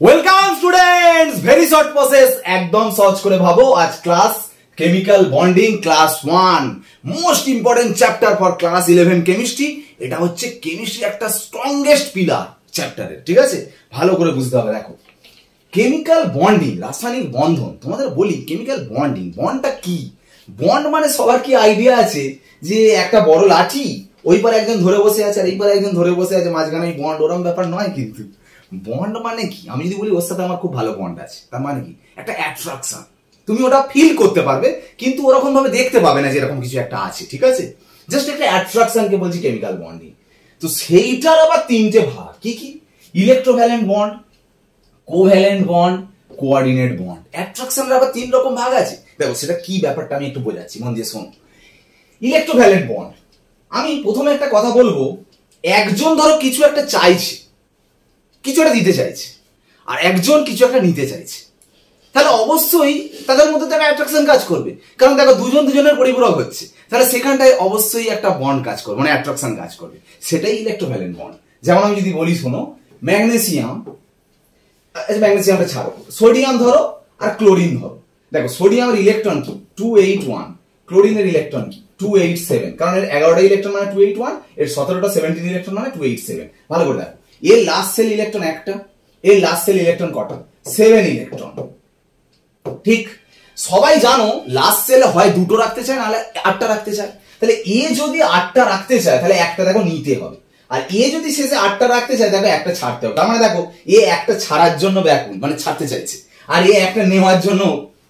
Welcome students, very short process, একদম সহজ করে ভাবো। আজ class chemical bonding class 1, most important chapter for class 11 chemistry. এটা হচ্ছে কেমিস্ট্রি একটা স্ট্রংগেস্ট পিলার চ্যাপ্টারের, ঠিক আছে? ভালো করে বুঝতে হবে। দেখো, কেমিক্যাল বন্ডিং, রাসায়নিক বন্ধন। তোমাদের বলি কেমিক্যাল বন্ডিং, বন্ডটা কি? বন্ড মানে সবার কি আইডিয়া আছে যে একটা বড় লাঠি, ওই পারে একজন ধরে বসে আছে আর এই পারে একজন ধরে বসে আছে, মাঝখানে বন্ড, ওরকম ব্যাপার নয়। কিন্তু বন্ড মানে কি? আমি যদি বলি ওর সাথে আমার খুব ভালো বন্ড আছে, তার মানে কি? একটা অ্যাট্রাকশন, তুমি ওটা ফিল করতে পারবে কিন্তু ওরকম ভাবে দেখতে পাবে না যে এরকম কিছু একটা আছে, ঠিক আছে? জাস্ট একটা অ্যাট্রাকশনকে বলছি কেমিক্যাল বন্ডিং। তো সেইটার আবার তিনটে ভাগ, কি কি? Electrovalent bond, covalent bond, coordinate bond. অ্যাট্রাকশনের আবার 3 রকম ভাগ আছে। দেখো সেটা কি ব্যাপারটা আমি একটু বোঝাচ্ছি, মন দিয়ে শোনো। ইলেকট্রোভ্যালেন্ট বন্ড, আমি প্রথমে একটা কথা বলবো। একজন ধরো কিছু একটা চাইছে, কিছু একটা দিতে চাইছে, আর একজন কিছু একটা নিতে চাইছে, তাহলে অবশ্যই তাদের মধ্যে একটা অ্যাট্রাকশন কাজ করবে। কারণ দেখো দুজন দুজনের পরিপূরক হচ্ছে, তাহলে সেখানটায় অবশ্যই একটা বন্ড কাজ করবে, মানে অ্যাট্রাকশন কাজ করবে। সেটাই ইলেকট্রোভ্যালেন্ট বন্ড। যেমন আমি যদি বলি, শোনো, ম্যাগনেসিয়ামটা ছাড়ো, সোডিয়াম ধরো আর ক্লোরিন ধরো। দেখো সোডিয়ামের ইলেকট্রন কি? 281, ক্লোরিনের ইলেকট্রন কি? 287। কারণ এর 11টা ইলেকট্রন মানে 281, এর 17টা 17 ইলেকট্রন মানে 287। ভালো করে দেখো, এর লাস্ট সেল ইলেকট্রন একটা, এর লাস্ট সেল ইলেকট্রন কটা? 7 ইলেকট্রন। ঠিক, সবাই জানো লাস্ট সেলে হয় 2টো রাখতে চায়, নাহলে 8টা রাখতে চায়। তাহলে এ যদি 8টা রাখতে চায় তাহলে একটা দেখো নিতে হবে, আর এ যদি শেষে 8টা রাখতে চায় দেখো একটা ছাড়তে হবে। তার মানে দেখো এ একটা ছাড়ার জন্য ব্যাকুল, মানে ছাড়তে চাইছে, আর এ একটা নেওয়ার জন্য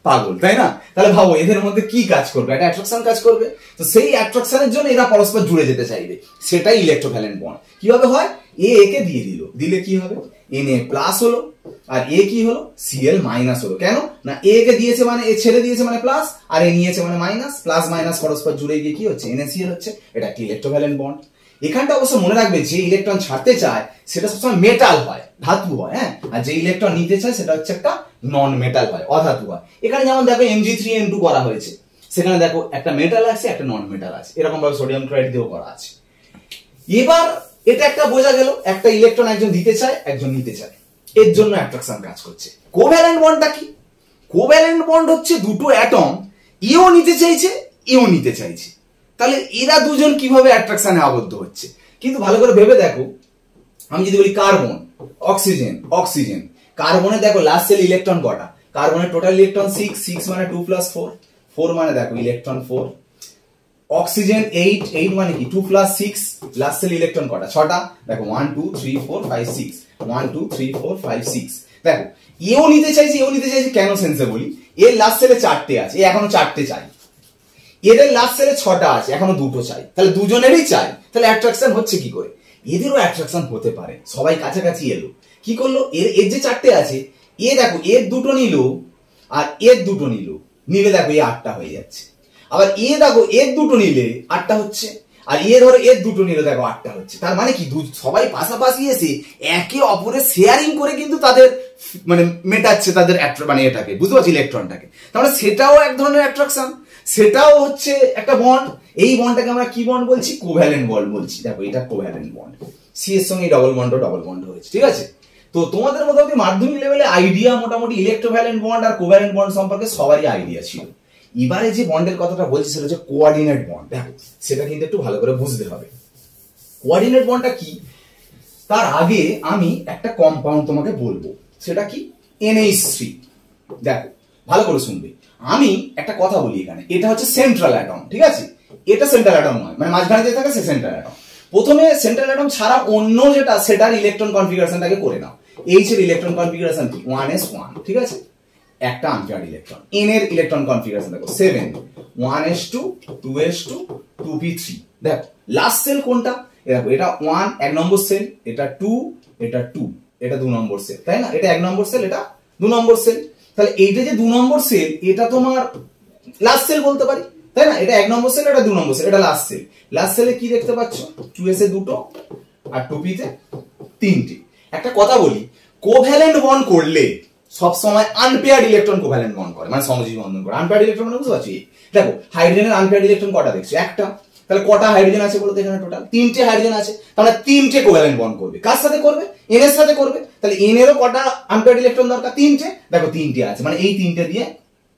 পাগল, তাই না? তাহলে ভাবো এদের মধ্যে কি কাজ করবে? একটা অ্যাট্রাকশন কাজ করবে। তো সেই অ্যাট্রাকশনের জন্য এরা পরস্পর জুড়ে যেতে চাইবে, সেটাই ইলেকট্রোভ্যালেন্ট বন্ড। কিভাবে হয়? এ একে দিয়ে দিল, দিলে কি হবে? Na প্লাস হলো, আর এ কি হলো? Cl মাইনাস হলো। কেন না? এ কে দিয়েছে মানে, এ ছেড়ে দিয়েছে মানে প্লাস, আর এ নিয়েছে মানে মাইনাস। প্লাস মাইনাস পরস্পর জুড়ে গিয়ে কি হচ্ছে? NaCl হচ্ছে। এটা কি ইলেকট্রোভ্যালেন্ট বন্ড। এখানটা অবশ্য মনে রাখবে, যে ইলেকট্রন ছাড়তে চায় সেটা সবসময় মেটাল হয়, ধাতু হয়, হ্যাঁ। আর যে ইলেকট্রন নিতে চায় সেটা হচ্ছে একটা নন মেটাল হয়, অধাতু হয়। এখানে যেমন দেখো Mg3N2 করা হয়েছে, সেখানে দেখো একটা মেটাল আছে, একটা নন মেটাল আছে। এরকম ভাবে সোডিয়াম ক্লোরাইড দিয়েও করা আছে। এবার এটা একটা বোঝা গেল, একটা ইলেকট্রন একজন দিতে চায়, একজন নিতে চায়, এর জন্য অ্যাট্রাকশন কাজ করছে। কোভ্যালেন্ট বন্ডটা কি? কোভ্যালেন্ট বন্ড হচ্ছে দুটো অ্যাটম, এও নিতে চাইছে, এও নিতে চাইছে। তাহলে এরা দুজন কিভাবে অ্যাট্রাকশনে আবদ্ধ হচ্ছে? কিন্তু ভালো করে ভেবে দেখো, আমি যদি বলি কার্বন, অক্সিজেন, অক্সিজেন, কার্বনে দেখো লাস্ট সেল ইলেকট্রন কটা? কার্বনের টোটাল ইলেকট্রন 6, 6 মানে 2 + 4, 4 মানে দেখো ইলেকট্রন 4। অক্সিজেন 8, 8 মানে কি? 2 + 6, লাস্ট সেল ইলেকট্রন কটা? 6টা। দেখো 1 2 3 4 5 6, 1 2 3 4 5 6। দেখো এও নিতে চাইছে, এও নিতে চাইছে। কেন সেন্সে বলি, এর লাস্ট সেলে 4টে আছে, এ এখনো 4টে চাই। এদের লাস্ট সেলে 6টা আছে, এখনো 2টো চাই। তাহলে দুজনেরই চাই, তাহলে অ্যাট্রাকশন হচ্ছে কি করে? এদেরও অ্যাট্রাকশন হতে পারে, সবাই কাছাকাছি এলো। কি করলো? এর যে 4টে আছে, এ দেখো এর 2টো নিল আর এর 2টো নিল, নিলে দেখো এ 8টা হয়ে যাচ্ছে। আবার এ দেখো এর 2টো নিলে 8টা হচ্ছে, আর এ ধরো এর 2টো নিলে দেখো 8টা হচ্ছে। তার মানে কি? সবাই পাশাপাশি এসে একে অপরের শেয়ারিং করে কিন্তু তাদের মানে মেটাচ্ছে তাদের মানে এটাকে, বুঝতে পারছি, ইলেকট্রনটাকে। তাহলে সেটাও এক ধরনের অ্যাট্রাকশন, সেটাও হচ্ছে একটা বন্ড। এই বন্ডটাকে আমরা কি বন্ড বলছি? কোভ্যালেন্ট বন্ড বলছি। দেখো এটা কোভ্যালেন্ট বন্ড, সি এর সঙ্গে ডবল বন্ড হয়েছে, ঠিক আছে? তো তোমাদের মোটামুটি মাধ্যমিক লেভেলে আইডিয়া, মোটামুটি ইলেকট্রোভ্যালেন্ট বন্ড আর কোভ্যালেন্ট বন্ড সম্পর্কে সবারই আইডিয়া ছিল। এবারে যে বন্ডের কথাটা বলছি সেটা হচ্ছে কোঅর্ডিনেট বন্ড। দেখো সেটা কিন্তু একটু ভালো করে বুঝতে হবে। কোঅর্ডিনেট বন্ডটা কি? তার আগে আমি একটা কম্পাউন্ড তোমাকে বলবো, সেটা কি? NH3। দেখো ভালো করে শুনবে, আমি একটা কথা বলি এখানে, এটা হচ্ছে সেন্ট্রাল অ্যাটম, ঠিক আছে? এটা সেন্ট্রাল অ্যাটম নয়, মানে মাঝখানে যে থাকে সে সেন্ট্রাল অ্যাটম। প্রথমে সেন্ট্রাল অ্যাটম ছাড়া অন্য যেটা, সেটার ইলেকট্রন কনফিগারেশনটাকে করে নাও। H এর ইলেকট্রন কনফিগারেশন কি? 1s1, ঠিক আছে? একটা আনপেয়ার্ড ইলেকট্রন। N এর ইলেকট্রন কনফিগারেশন দেখো 7, 1s2, 2s2, 2p3। দেখো লাস্ট সেল কোনটা? দেখো এটা 1 এক নম্বর সেল, এটা 2, এটা 2, এটা 2 নম্বর সেল, তাই না? এটা 1 নম্বর সেল, এটা 2 নম্বর সেল। তাহলে এইটা যে 2 নম্বর সেল, এটা তোমার লাস্ট সেল বলতে পারি, তাই না? এটা 1 নম্বর সেল, এটা 2 নম্বর সেল, এটা লাস্ট সেল। লাস্ট সেলে কি দেখতে পাচ্ছ? 2s এ 2টো আর 2p তে 3টে। একটা কথা বলি, কোভ্যালেন্ট বন্ড করলে সবসময় আনপেয়ার্ড ইলেকট্রন কোভ্যালেন্ট বন্ড করে, মানে সমযোজী বন্ধন করে। আনপেয়ার্ড ইলেকট্রন মানে বুঝতে পারছি? দেখো হাইড্রোজেনের আনপেয়ার্ড ইলেকট্রন কটা দেখছো? একটা। তাহলে কটা হাইড্রোজেন আছে বলতো এখানে? টোটাল 3টে হাইড্রোজেন আছে, তাহলে 3টে কোভ্যালেন্ট বন্ড করবে। কার সাথে করবে? এন এর সাথে করবে। তাহলে এন এরও কটা আনপেয়ার্ড ইলেকট্রন দরকার? 3টে। দেখো 3টে আছে, মানে এই 3টে দিয়ে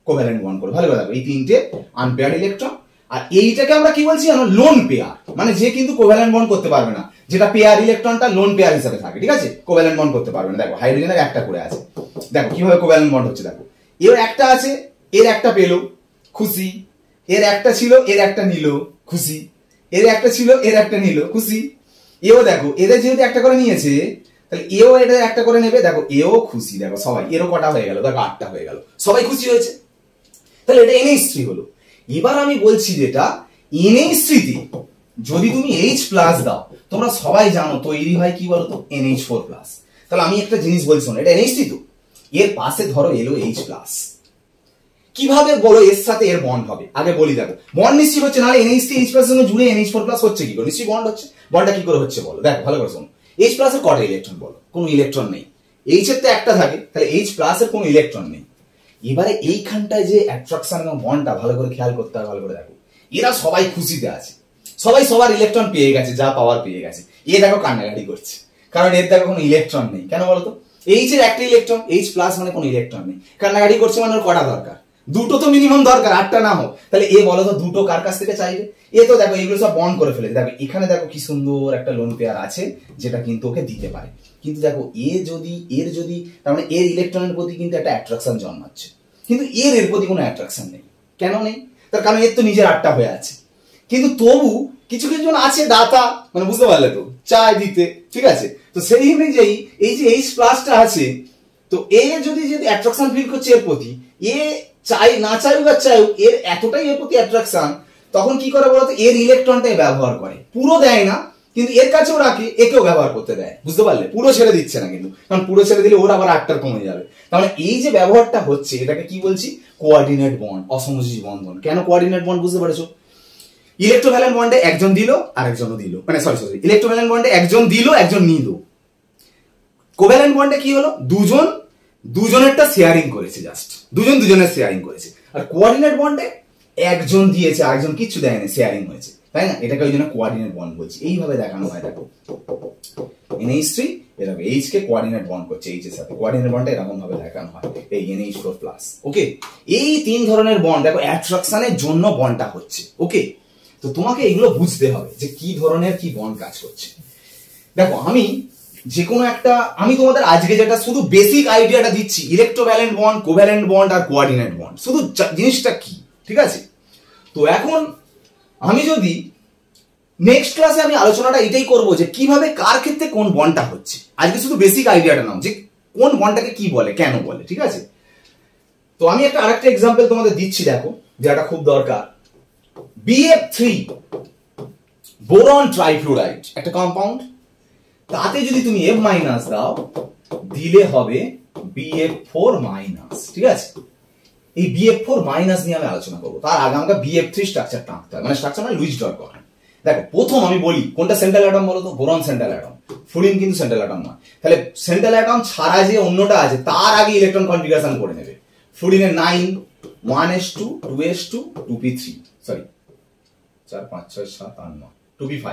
কোভ্যালেন্ট বন্ড করবে। ভালো করে দেখো, এই 3টে আনপেয়ার্ড ইলেকট্রন। আর এইটাকে আমরা কি বলছি জানো? লোন পেয়ার, মানে যে কিন্তু কোভ্যালেন্ট বন্ড করতে পারবে না, যেটা পেয়ার ইলেকট্রনটা লোন পেয়ার হিসেবে থাকে, ঠিক আছে? কোভ্যালেন্ট বন্ড করতে পারবে না। দেখো হাইড্রোজেনের একটা করে আছে, দেখো কিভাবে কোভ্যালেন্ট বন্ড হচ্ছে। দেখো এর একটা আছে, এর একটা পেলো, খুশি। এর একটা ছিল, এর একটা নিল, খুশি। এর একটা ছিল, এর একটা নিল, খুশি। এও দেখো এদের যেহেতু একটা করে নিয়েছে, তাহলে এও এটা একটা করে নেবে। দেখো এও খুশি। দেখো সবাই, এরও কটা হয়ে গেল, দেখো 8টা হয়ে গেল, সবাই খুশি হয়েছে। তাহলে এটা NH3 হলো। এবার আমি বলছি যেটা NH3 তে যদি তুমি H প্লাস দাও, তোমরা সবাই জানো তৈরি হয় কি বলতো? NH4 plus. তাহলে আমি একটা জিনিস বলছি না, এটা NH3 তো, এর পাশে ধরো এলো H প্লাস। কিভাবে বলো এর সাথে এর বন্ড হবে? আগে বলি, দেখো বন্ড নিশ্চয়ই হচ্ছে, নাহলে NH3 H প্লাস সঙ্গে জুড়ে NH4 প্লাস হচ্ছে কি করে? নিশ্চয়ই বন্ড হচ্ছে। বন্ডটা কি করে হচ্ছে বলো? দেখো ভালো করে শোনো। H প্লাস এর কটা ইলেকট্রন বলো? কোনো ইলেকট্রন নেই। H এর তো একটা থাকে, তাহলে H প্লাস এর কোনো ইলেকট্রন নেই। এবারে এইখানটায় যে অ্যাট্রাকশন এবং বন্ডটা ভালো করে খেয়াল করতে হবে। ভালো করে দেখো, এরা সবাই খুশিতে আছে, সবাই সবার ইলেকট্রন পেয়ে গেছে, যা পাওয়ার পেয়ে গেছে। এ দেখো কান্নাকাটি করছে, কারণ এর দেখো কোনো ইলেকট্রন নেই। কেন বলতো? H এর একটা ইলেকট্রন, H প্লাস মানে কোনো ইলেকট্রন নেই। কান্নাকাটি করছে মানে ওর কটা দরকার? 2টো তো মিনিমাম দরকার, 8টা না হোক। তাহলে এ বলো তো 2টো কার কাছ থেকে চাইবে? এ তো দেখো এগুলো সব বন্ড করে ফেলেছে। দেখো এখানে দেখো কি সুন্দর একটা লোন পেয়ার আছে, যেটা কিন্তু ওকে দিতে পারে। কিন্তু দেখো এর যদি তার মানে এর ইলেকট্রনের প্রতি কিন্তু একটা অ্যাট্রাকশন জন্মাচ্ছে, কিন্তু এর প্রতি কোনো অ্যাট্রাকশন নেই। কেন নেই? তার কারণ এর তো নিজের 8টা হয়ে আছে। কিন্তু তবু কিছু কিছু জন আছে দাতা, মানে বুঝতে পারলে তো, চায় দিতে, ঠিক আছে? তো সেই অনুযায়ী এই যে H প্লাসটা আছে, তো এ যদি অ্যাট্রাকশন ফিল করছে এর প্রতি, এ চাই না চাই বা চাই, এর এতটাই এর প্রতি অ্যাট্রাকশন, তখন কি করে বলতো? এর ইলেকট্রনটাই ব্যবহার করে, পুরো দেয় না, কিন্তু এর কাছেও রাখে, একেও ব্যবহার করতে দেয়। বুঝতে পারলে? পুরো ছেড়ে দিচ্ছে না কিন্তু, কারণ পুরো ছেড়ে দিলে ওর আবার 8টা কমে যাবে। তাহলে এই যে ব্যবহারটা হচ্ছে, এটাকে কি বলছি? কোঅর্ডিনেট বন্ড, অসমযোজী বন্ধন। কেন কোঅর্ডিনেট বন্ড? বুঝতে পেরেছো? ইলেকট্রোভ্যালেন্ট বন্ডে একজন দিল আরেকজনও দিল, মানে সরি ইলেকট্রোভ্যালেন্ট বন্ডে একজন দিল একজন নিল। কোভ্যালেন্ট বন্ডে কি হলো? দুজনেরটা শেয়ারিং করেছে, জাস্ট দুজনের শেয়ারিং করেছে। আর কোঅর্ডিনেট বন্ডে একজন দিয়েছে আরেকজন কিচ্ছু দেয়নি, শেয়ারিং হয়েছে, তাই না? এটাকে ওই জন্য কোঅর্ডিনেট বন্ড বলছি। এইভাবে দেখানো হয়। দেখো NH3 এরকম H কে কোঅর্ডিনেট বন্ড করছে H এর সাথে, কোঅর্ডিনেট বন্ডটা এরকম ভাবে দেখানো হয়, এই NH4 প্লাস। ওকে, এই 3 ধরনের বন্ড দেখো অ্যাট্রাকশনের জন্য বন্ডটা হচ্ছে। ওকে, তো তোমাকে এগুলো বুঝতে হবে যে কি ধরনের কি বন্ড কাজ করছে। দেখো আমি যে কোনো একটা, আমি তোমাদের আজকে যেটা শুধু বেসিক আইডিয়াটা দিচ্ছি, ইলেকট্রোভ্যালেন্ট বন্ড, কোভ্যালেন্ট বন্ড আর কোঅর্ডিনেট বন্ড, শুধু জিনিসটা কি, ঠিক আছে? তো এখন আমি যদি নেক্সট ক্লাসে আমি আলোচনাটা এটাই করব যে কিভাবে কার ক্ষেত্রে কোন বন্ডটা হচ্ছে। আজকে শুধু বেসিক আইডিয়াটা নাও যে কোন বন্ডটাকে কি বলে, কেন বলে, ঠিক আছে? তো আমি একটা আরেকটা এক্সাম্পল তোমাদের দিচ্ছি, দেখো যেটা খুব দরকার। BF3 বোরন ট্রাইফ্লুরাইড একটা কম্পাউন্ড, তাতে যদি তুমি F মাইনাস দাও, দিলে হবে BF4 মাইনাস, ঠিক আছে? এই BF4 মাইনাস নিয়ে আমি আলোচনা করবো। তার আগে আমাকে BF3 স্ট্রাকচারটা আঁকতে হবে, মানে স্ট্রাকচার মানে লুইস ডট করা। দেখো প্রথম আমি বলি কোনটা সেন্ট্রাল অ্যাটম বলো তো? বোরন সেন্ট্রাল অ্যাটম, ফ্লুরিন কিন্তু সেন্ট্রাল অ্যাটম নয়। তাহলে সেন্ট্রাল অ্যাটম ছাড়া যে অন্যটা আছে তার আগে ইলেকট্রন কনফিগারেশন করে নেবে। ফ্লুরিনের 9 1s2 2s2 2p3, sorry 4 5 6 7 8 9 2p5।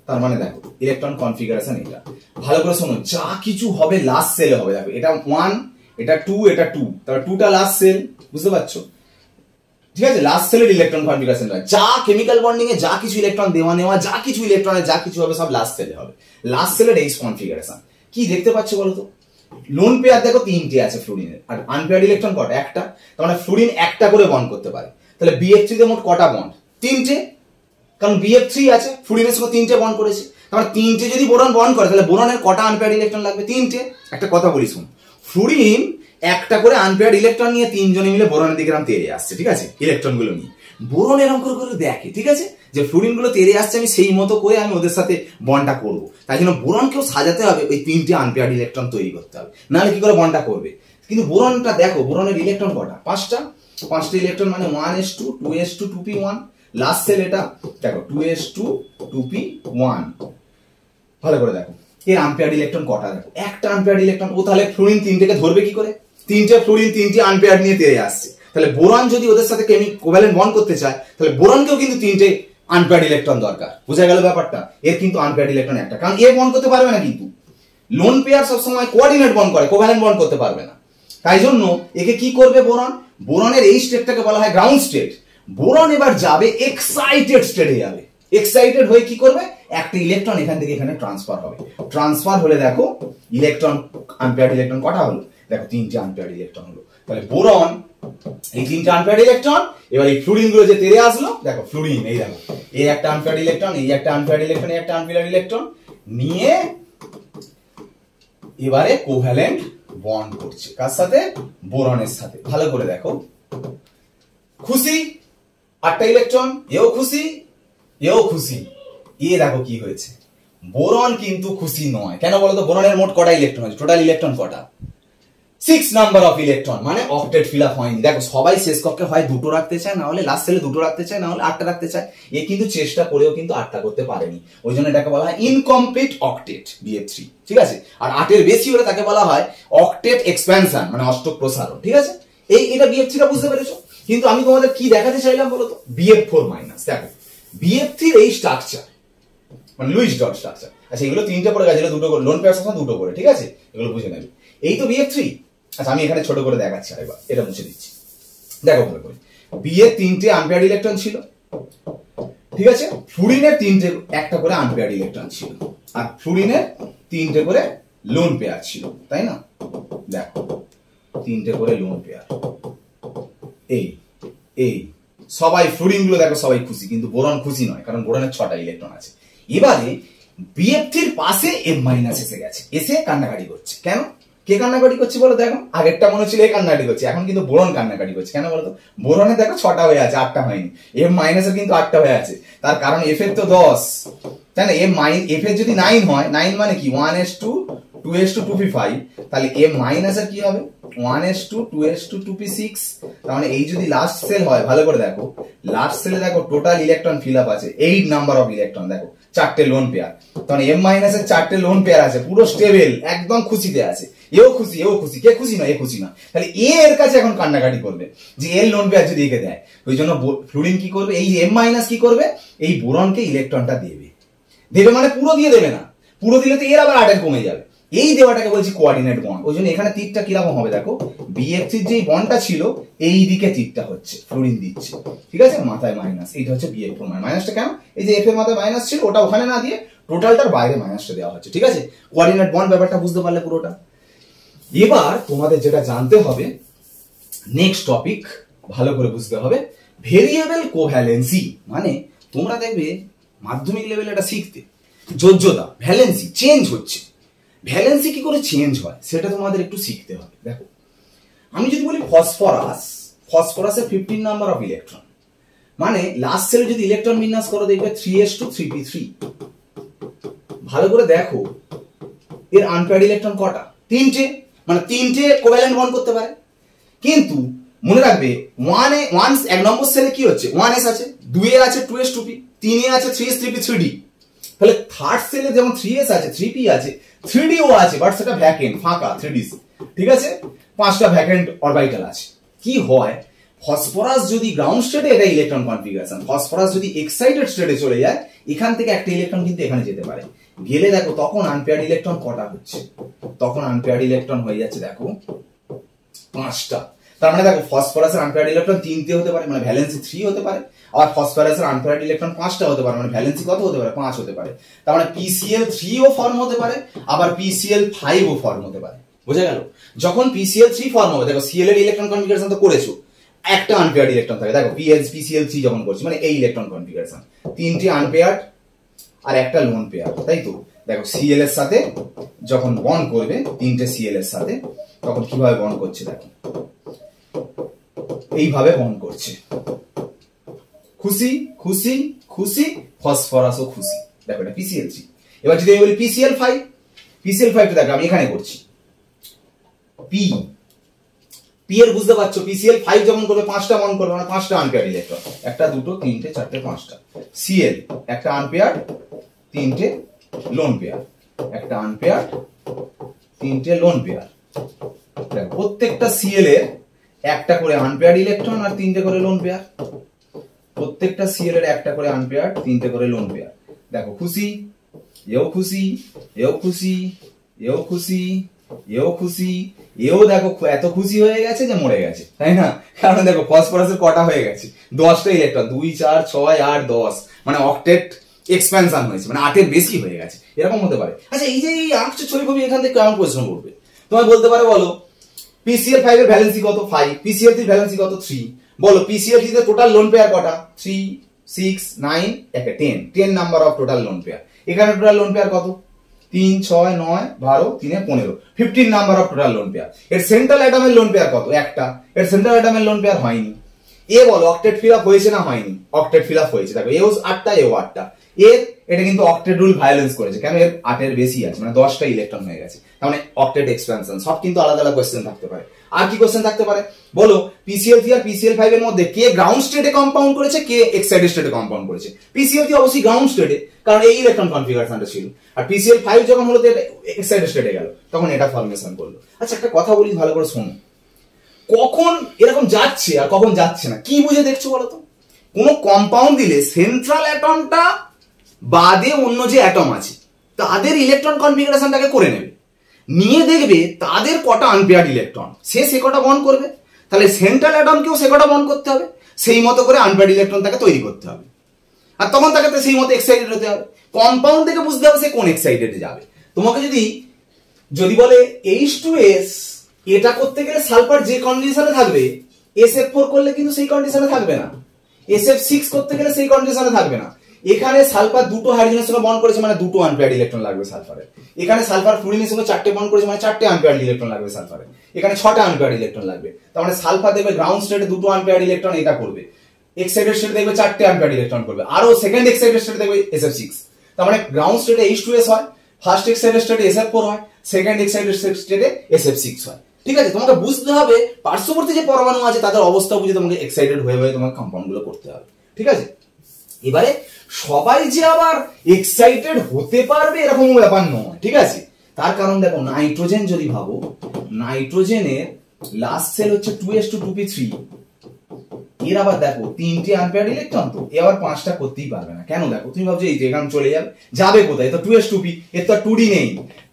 তার মানে দেখো ইলেকট্রন কনফিগারেশন এটা। ভালো করে শোনো, যা কিছু হবে লাস্ট সেলে হবে। দেখো এটা 1, এটা 2, এটা 2, তারপর 2টা লাস্ট সেল, বুঝতে পারছো? ঠিক আছে, লাস্ট সেলের ইলেকট্রন কনফিগারেশন যা কেমিক্যাল বন্ডিং এ যা কিছু ইলেকট্রন দেওয়া নেওয়া, যা কিছু ইলেকট্রনের যা কিছু হবে সব লাস্ট সেলে হবে। লাস্ট সেলের এই কনফিগারেশন কি দেখতে পাচ্ছ বলো তো? লোন পেয়ার দেখো 3টে আছে ফ্লুরিনের, আর আনপেয়ার্ড ইলেকট্রন কটা? একটা। তার মানে ফ্লুরিন একটা করে বন্ড করতে পারে। তাহলে BF3 তে মোট কটা বন্ড? 3টে, কারণ BF3 আছে, ফ্লুরিনের সঙ্গে 3টে বন্ড করেছে। তার মানে 3টে যদি বোরন বন্ড করে, তাহলে বোরনের কটা আনপেয়ার্ড ইলেকট্রন লাগবে? 3টে। একটা কথা বলি শুন, ফ্লুরিন একটা করে আনপেয়ার্ড ইলেকট্রন নিয়ে 3 জনে মিলে বোরনের দিকে এরকম তেড়ে আসছে, ঠিক আছে? ইলেকট্রন গুলো নিয়ে বোরন এরকম করে দেখে, ঠিক আছে, যে ফ্লুরিন গুলো তেড়ে আসছে, আমি সেই মতো করে আমি ওদের সাথে বন্ডটা করবো। তাই জন্য বোরনকেও সাজাতে হবে, ওই 3টে আনপেয়ার্ড ইলেকট্রন তৈরি করতে হবে, নাহলে কি করে বন্ডটা করবে? কিন্তু বোরনটা দেখো, বোরনের ইলেকট্রন কটা? 5টা ইলেকট্রন, মানে 1s2 2s2 2p1। Last sell এটা দেখো 2s2 2p1। ভালো করে দেখো এর আনপেয়ার্ড ইলেকট্রন কটা? দেখো একটা আনপেয়ার্ড ইলেকট্রন। ও তাহলে ফ্লুরিন 3টেকে ধরবে কি করে? 3টে ফ্লুরিন 3টে আনপেয়ার্ড নিয়ে তেড়ে আসছে। তাহলে বোরন যদি ওদের সাথে কোভ্যালেন্ট বন্ড করতে চায়, তাহলে বোরনকেও কিন্তু 3টে আনপেয়ার্ড ইলেকট্রন দরকার। বোঝা গেল ব্যাপারটা? এর কিন্তু আনপেয়ার্ড ইলেকট্রন একটা, কারণ এ বন্ড করতে পারবে না, কিন্তু লোন পেয়ার সবসময় কোঅর্ডিনেট বন্ড করে, কোভ্যালেন্ট বন্ড করতে পারবে না। তাই জন্য একে কি করবে বোরন? বোরনের এই স্টেটটাকে বলা হয় গ্রাউন্ড স্টেট। বোরন এবার যাবে এক্সাইটেড স্টেটে যাবে। এক্সাইটেড হয়ে কি করবে? একটা ইলেকট্রন এখান থেকে এখানে ট্রান্সফার হবে। ট্রান্সফার হলে দেখো ইলেকট্রন, আনপেয়ার্ড ইলেকট্রন কটা হলো? দেখো 3টে আনপেয়ার্ড ইলেকট্রন হলো। তাহলে বোরন এই 3টে আনপেয়ার্ড ইলেকট্রন, এবার এই ফ্লুরিন গুলো যে তেরে আসলো, দেখো ফ্লুরিন, এই দেখো এই একটা আনপেয়ার্ড ইলেকট্রন, এই একটা আনপেয়ার্ড ইলেকট্রন, এই একটা আনপেয়ার্ড ইলেকট্রন নিয়ে এবারে কোভ্যালেন্ট বন্ড করছে। কার সাথে? বোরনের সাথে। ভালো করে দেখো, খুশি 8টা ইলেকট্রন, এও খুশি, এও খুশি। এ দেখো কি হয়েছে, বোরন কিন্তু খুশি নয়। কেন বলতো? বোরনের মোট কটা ইলেকট্রন আছে? টোটাল ইলেকট্রন কটা? 6 নাম্বার অফ ইলেকট্রন, মানে অক্টেট ফিল আপ হয়নি। দেখো সবাই শেষ কক্ষে হয় 2টো রাখতে চায়, না হলে লাস্ট সেলে 2টো রাখতে চায়, না হলে 8টা রাখতে চায়। এ কিন্তু চেষ্টা করেও কিন্তু 8টা করতে পারেনি, ওই জন্য এটাকে বলা হয় ইনকমপ্লিট অক্টেট, BF3। ঠিক আছে? আর 8 এর বেশি হলে তাকে বলা হয় অক্টেট এক্সপ্যানশন, মানে অষ্টক প্রসারণ। ঠিক আছে? এটা BF3 টা বুঝতে পেরেছো? কিন্তু আমি তোমাদের কি দেখাতে চাইলাম বলো তো? BF4 minus. দেখো BF3 এই স্ট্রাকচার, মানে লুইস ডট স্ট্রাকচার। আচ্ছা এগুলো 3টে পড়ে গেছে, 2টো করে লোন পেয়ার সবসময় 2টো করে। ঠিক আছে? এগুলো বুঝে নেবে। এই তো BF3। আচ্ছা আমি এখানে ছোট করে দেখাচ্ছি, এবার এটা মুছে দিচ্ছি। দেখো ভালো করে, বি এর 3টে আনপেয়ার্ড ইলেকট্রন ছিল। ঠিক আছে? ফ্লুরিনের 3টে, একটা করে আনপেয়ার্ড ইলেকট্রন ছিল, আর ফ্লুরিনের 3টে করে লোন পেয়ার ছিল, তাই না? দেখো 3টে করে লোন পেয়ার। এই সবাই ফ্লুরিন গুলো দেখো সবাই খুশি, কিন্তু বোরন খুশি নয়, কারণ বোরনের 6টা ইলেকট্রন আছে। এবারে BF3 পাশে M- এসে গেছে, এসে কান্নাকাটি করছে। কেন? কে কান্নাকাটি করছে বলো? দেখো আগেরটা মনে ছিল এ কান্নাকাটি করছে, এখন কিন্তু বোরন কান্নাকাটি করছে। কেন বলতো? বোরনে দেখো 6টা হয়ে আছে, 8টা হয়নি। M- এর কিন্তু 8টা হয়ে আছে, তার কারণ F এর তো 10, তাই না? F এর যদি 9 হয়, 9 মানে কি? 1s2 2s2 2p5, তাহলে M- এর কি হবে? 1s2 2s2 2p6। তার মানে এই যদি লাস্ট সেল হয়, ভালো করে দেখো লাস্ট সেলে দেখো টোটাল ইলেকট্রন ফিল আপ আছে 8 নাম্বার অফ ইলেকট্রন। দেখো 4টে লোন পেয়ার, তাহলে M- এর 4টে লোন পেয়ার আছে, পুরো স্টেবল, একদম খুশিতে আছে। এও খুশি, এও খুশি। কে খুশি নয়? এ খুশি না। তাহলে এর কাছে এখন কান্নাকাটি করবে যে এর লোন পেয়ার যদি একে দেয়। ওই জন্য ফ্লুরিন কি করবে? এই M- কি করবে? এই বোরনকে ইলেকট্রনটা দেবে। মানে পুরো দিয়ে দেবে না, পুরো দিলে তো এর আবার 8 কমে যাবে। এই দেওয়াটাকে বলছি কোঅর্ডিনেট বন্ড। ওই জন্য এখানে তীরটা কিরকম হবে দেখো, BF3 যে বন্ডটা ছিল এই দিকে তীরটা হচ্ছে, ফ্লুরিন দিচ্ছে। ঠিক আছে? মাথায় মাইনাস, এইটা হচ্ছে BF4 মাইনাসটা। কেন? এই যে F এর মাথায় মাইনাস ছিল, ওটা ওখানে না দিয়ে টোটালটার বাইরে মাইনাসটা দেওয়া হচ্ছে। ঠিক আছে? কোঅর্ডিনেট বন্ড ব্যাপারটা বুঝতে পারলে পুরোটা। এবার তোমাদের যেটা জানতে হবে, নেক্সট টপিক ভালো করে বুঝতে হবে, ভেরিয়েবল কোভ্যালেন্সি। মানে তোমরা দেখবে মাধ্যমিক লেভেলে এটা শিখতে, যোজ্যতা ভ্যালেন্সি চেঞ্জ হচ্ছে, ভ্যালেন্সি কি করে চেঞ্জ হয় সেটা তোমাদের একটু শিখতে হবে। দেখো আমি যদি বলি ফসফরাসের 15 নাম্বার অফ ইলেকট্রন, মানে লাস্ট সেলে যদি ইলেকট্রন বিন্যাস করো দেখবে 3s2 3p3। ভালো করে দেখো এর আনপেয়ার্ড ইলেকট্রন কটা? 3টে, মানে 3টে কোভ্যালেন্ট বন্ড করতে পারে। কিন্তু মনে রাখবে 1 নম্বর সেলে কি হচ্ছে? 1s আছে, 2 এ আছে 2s 2p, 3 এ আছে 3s 3p 3d। তাহলে থার্ড সেলে যেমন 3s আছে 3p আছে 3d ও আছে, বাট সেটা ভ্যাকেন্ট, ফাঁকা 3d। ঠিক আছে? 5টা ভ্যাকেন্ট অরবিটাল আছে। কি হয়, ফসফরাস যদি গ্রাউন্ড স্টেটে, এটা ইলেকট্রন কনফিগারেশন, ফসফরাস যদি এক্সাইটেড স্টেটে চলে যায়, এখান থেকে একটা ইলেকট্রন কিন্তু এখানে যেতে পারে। গেলে দেখো তখন আনপেয়ার্ড ইলেকট্রন কটা হচ্ছে? তখন আনপেয়ার্ড ইলেকট্রন হয়ে যাচ্ছে দেখো 5টা। তার মানে দেখো ফসফরাসের আনপেয়ার্ড ইলেকট্রন 3টে হতে পারে, মানে ভ্যালেন্সি 3 হতে পারে। আর ফসফরাসের আনপেয়ার্ড ইলেকট্রন 5টা হতে পারে, মানে ভ্যালেন্সি কত হতে পারে? 5 হতে পারে। তার মানে PCl3 ও ফর্ম হতে পারে, আবার PCl5 ও ফর্ম হতে পারে। বোঝা গেল? যখন PCl3 ফর্ম হবে, দেখো Cl এর ইলেকট্রন কনফিগারেশন তো করেছো, একটা আনপেয়ার্ড ইলেকট্রন থাকে। দেখো PCl3 যখন করছি, মানে এই ইলেকট্রন কনফিগারেশন, 3টে আনপেয়ার্ড আর একটা লোন পেয়ার, তাই তো? দেখো Cl এর সাথে যখন বন্ড করবে 3টে Cl এর সাথে, তখন কিভাবে বন্ড করছে দেখো, এইভাবে বন্ড করছে। খুশি খুশি খুশি, ফসফরাসও খুশি। দেখো এটা PCl3। এবার যদি আমি বলি PCl5 টা দেখো আমি এখানে করছি P এর, বুঝতে পারছো? PCl5 যখন করবে 5টা বন্ড করবে, মানে 5টা আনপেয়ার্ড ইলেকট্রন, 1 2 3 4 5টা। Cl একটা আনপেয়ার্ড 3টে লোন পেয়ার, একটা আনপেয়ার্ড 3টে লোন পেয়ার। প্রত্যেকটা Cl এর একটা করে আনপেয়ার্ড ইলেকট্রন আর 3টে করে লোন পেয়ার। প্রত্যেক প্রত্যেকটা সিএল এর একটা করে আনপেয়ার, তিনটে করে লোন পেয়ার। দেখো খুশি, এও খুশি, এও খুশি, এও খুশি, এও খুশি, এও দেখো এত খুশি হয়ে গেছে যে মরে গেছে, তাই না? কারণ দেখো ফসফরাসের কটা হয়ে গেছে, 10টা ইলেকট্রন, 2 4 6 8 10, মানে অক্টেট এক্সপ্যানশন হয়েছে, মানে 8 এর বেশি হয়ে গেছে, এরকম হতে পারে। আচ্ছা এই যে এই আঁকছে ছবি ফবি, এখান থেকে কেমন প্রশ্ন করবে? তোমায় বলতে পারে বলো PCl5 এর ভ্যালেন্সি কত? 5। PCl3 এর ভ্যালেন্সি কত? 3। বলো PCl3 তে টোটাল লোন পেয়ার কটা? 3 6 9 10, 10 number of total lone pair. এখানে টোটাল লোন পেয়ার কত? 3 6 9 12 3 15, 15 number of total lone pair. এর সেন্ট্রাল অ্যাটমের লোন পেয়ার কত? একটা। এর সেন্ট্রাল অ্যাটমের লোন পেয়ার হয়নি। এ বলো অক্টেট ফিল আপ হয়েছে না হয়নি? অক্টেট ফিল আপ হয়েছে। দেখো এও 8টা, এও 8টা। এটা কিন্তু অক্টেট রুল ভায়োলেন্স করেছে, কেন? এর 8 এর বেশি আছে, মানে 10টা ইলেকট্রন হয়ে গেছে, তার মানে অক্টেট এক্সপ্যানশন। সব কিন্তু আলাদা আলাদা কোশ্চেন থাকতে পারে। আর কি কোশ্চেন থাকতে পারে বলো? PCl3 আর PCl5 এর মধ্যে কে গ্রাউন্ড স্টেটে কম্পাউন্ড করেছে, কে এক্সাইটেড স্টেটে কম্পাউন্ড করেছে? PCl3 অবশ্যই গ্রাউন্ড স্টেটে, কারণ এই ইলেকট্রন কনফিগারেশনটা ছিল। আর PCl5 যখন হলো এক্সাইটেড স্টেটে গেল, তখন এটা ফর্মেশন করলো। আচ্ছা একটা কথা বলি, ভালো করে শোনো। কখন এরকম যাচ্ছে আর কখন যাচ্ছে না, কি বুঝে দেখছো বলো তো? কোন কম্পাউন্ড দিলে সেন্ট্রাল অ্যাটমটা বাদে অন্য যে অ্যাটম আছে তাদের ইলেকট্রন কনফিগারেশনটাকে করে নেবে, নিয়ে দেখবে তাদের কটা আনপেয়ার্ড ইলেকট্রন, সে কটা বন্ড করবে। তাহলে সেন্ট্রাল অ্যাটমকেও সে কটা বন্ড করতে হবে, সেই মতো করে আনপেয়ার্ড ইলেকট্রন তাকে তৈরি করতে হবে, আর তখন তাকে সেই মতো এক্সাইটেড হতে হবে। কম্পাউন্ড থেকে বুঝতে হবে সে কোন এক্সাইটেডে যাবে। তোমাকে যদি বলে H2S, এটা করতে গেলে সালফার যে কন্ডিশনে থাকবে, SF4 করলে কিন্তু সেই কন্ডিশনে থাকবে না, SF6 করতে গেলে সেই কন্ডিশনে থাকবে না। এখানে সালফার দুটো হাইড্রোজেনের সঙ্গে বন্ড করেছে, মানে দুটো আনপেয়ার্ড ইলেকট্রন লাগবে সালফারের। এখানে সালফার ফ্লুরিনের সঙ্গে 4টে বন্ড করেছে, মানে 4টে আনপেয়ার্ড ইলেকট্রন লাগবে সালফারের। এখানে 6টা আনপেয়ার্ড ইলেকট্রন লাগবে, তার মানে সালফার দেখবে গ্রাউন্ড স্টেটে দুটো আনপেয়ার্ড ইলেকট্রন এটা করবে, এক্সাইটেড স্টেটে দেখবে 4টে আনপেয়ার্ড ইলেকট্রন করবে, আরো সেকেন্ড এক্সাইটেড স্টেটে দেখবে SF6। তার মানে গ্রাউন্ড স্টেটে H2S হয়, ফার্স্ট এক্সাইটেড স্টেটে SF4 হয়, সেকেন্ড এক্সাইটেড স্টেটে SF6 হয়। ঠিক আছে, তোমাকে বুঝতে হবে পার্শ্ববর্তী যে পরমাণু আছে তাদের অবস্থা বুঝে তোমাকে এক্সাইটেড হয়ে তোমাকে কম্পাউন্ড গুলো করতে হবে। ঠিক আছে, এবারে সবাই যে আবার এক্সাইটেড হতে পারবে এরকম ব্যাপার নয়। ঠিক আছে, তার কারণ দেখো নাইট্রোজেন যদি ভাবো, নাইট্রোজেনের লাস্ট সেল হচ্ছে 2s2 2p3, এর আবার দেখো 3টে আনপেয়ার্ড ইলেকট্রন, তো এ আবার 5টা করতেই পারবে না। কেন? দেখো তুমি ভাবছো এই যে এখানে চলে যাবে কোথায়? তো 2s2p, এর তো 2d নেই।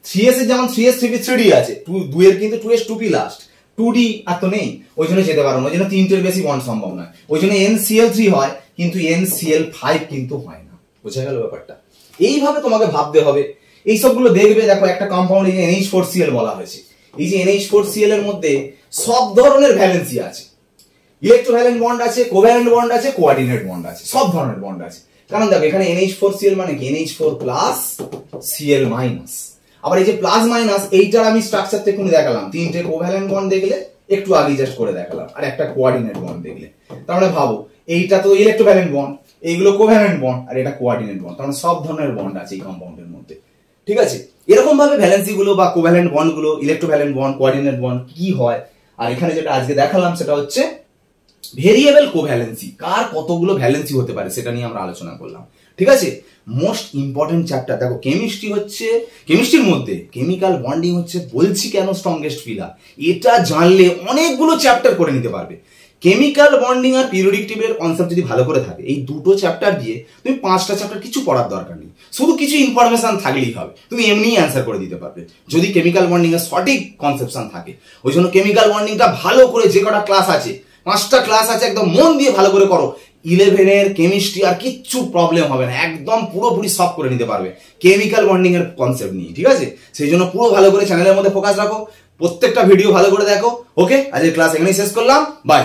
3s এর যেমন 3s3p 3d আছে, 2 এর কিন্তু 2s2p লাস্ট, 2d আর তো নেই, ওই জন্য যেতে পারো না, ওই জন্য 3টের বেশি বন্ড সম্ভব নয়, ওই জন্য NCl3 হয় কিন্তু NCl5 কিন্তু হয় না। বোঝা গেল ব্যাপারটা? এইভাবে তোমাকে ভাবতে হবে, এই সবগুলো দেখবে। দেখো একটা কম্পাউন্ড এই যে NH4Cl বলা হয়েছে, এই যে NH4Cl এর মধ্যে সব ধরনের ভ্যালেন্সি আছে, ইলেকট্রোভ্যালেন্ট বন্ড আছে, কোভ্যালেন্ট বন্ড আছে, কোঅর্ডিনেট বন্ড আছে, সব ধরনের বন্ড আছে। কারণ দেখো এখানে NH4Cl মানে কি? NH4 plus Cl minus. আবার এই যে প্লাস মাইনাস, এইটার আমি স্ট্রাকচার থেকে দেখালাম, 3টে কোভ্যালেন্ট বন্ড দেখলে, একটু আগে জাস্ট করে দেখালাম, আর একটা কোঅর্ডিনেট বন্ড দেখলে। তার মানে ভাবো এইটা তো ইলেকট্রোভ্যালেন্ট বন্ড, এইগুলো কোভ্যালেন্ট বন্ড, আর এটা কোঅর্ডিনেট বন্ড, তার মানে সব ধরনের বন্ড আছে এই কম্পাউন্ডের মধ্যে। ঠিক আছে, এরকম ভাবে ভ্যালেন্সি গুলো বা কোভ্যালেন্ট বন্ড গুলো, ইলেকট্রোভ্যালেন্ট বন্ড, কোঅর্ডিনেট বন্ড কি হয়। আর এখানে যেটা আজকে দেখালাম সেটা হচ্ছে ভেরিয়েবল কোভ্যালেন্সি, কার কতগুলো ভ্যালেন্সি হতে পারে সেটা নিয়ে আমরা আলোচনা করলাম। ঠিক আছে, মোস্ট ইম্পর্টেন্ট চ্যাপ্টার। দেখো কেমিস্ট্রি হচ্ছে, কেমিস্ট্রির মধ্যে কেমিক্যাল বন্ডিং হচ্ছে, বলছি কেন স্ট্রংগেস্ট পিলার, এটা জানলে অনেকগুলো চ্যাপ্টার করে নিতে পারবে। কেমিক্যাল বন্ডিং আর পিরিয়ডিক টেবিলের কনসেপ্ট যদি ভালো করে থাকে, এই দুটো চ্যাপ্টার দিয়ে তুমি 5টা চ্যাপ্টার কিছু পড়ার দরকার নেই, শুধু কিছু ইনফরমেশন থাকলেই হবে, তুমি এমনিই অ্যান্সার করে দিতে পারবে যদি কেমিক্যাল বন্ডিং এর সঠিক কনসেপশন থাকে। ওই জন্য কেমিক্যাল বন্ডিংটা ভালো করে, যে কটা ক্লাস আছে 5টা ক্লাস আছে, একদম মন দিয়ে ভালো করে করো। 11 কেমিস্ট্রি আর কিচ্ছু প্রবলেম হবে না, একদম পুরোপুরি সলভ করে নিতে পারবে কেমিক্যাল বন্ডিং এর কনসেপ্ট নিয়ে। ঠিক আছে, সেই জন্য পুরো ভালো করে চ্যানেলের মধ্যে ফোকাস রাখো, প্রত্যেকটা ভিডিও ভালো করে দেখো। ওকে, আজকের ক্লাস এখানেই শেষ করলাম, বাই।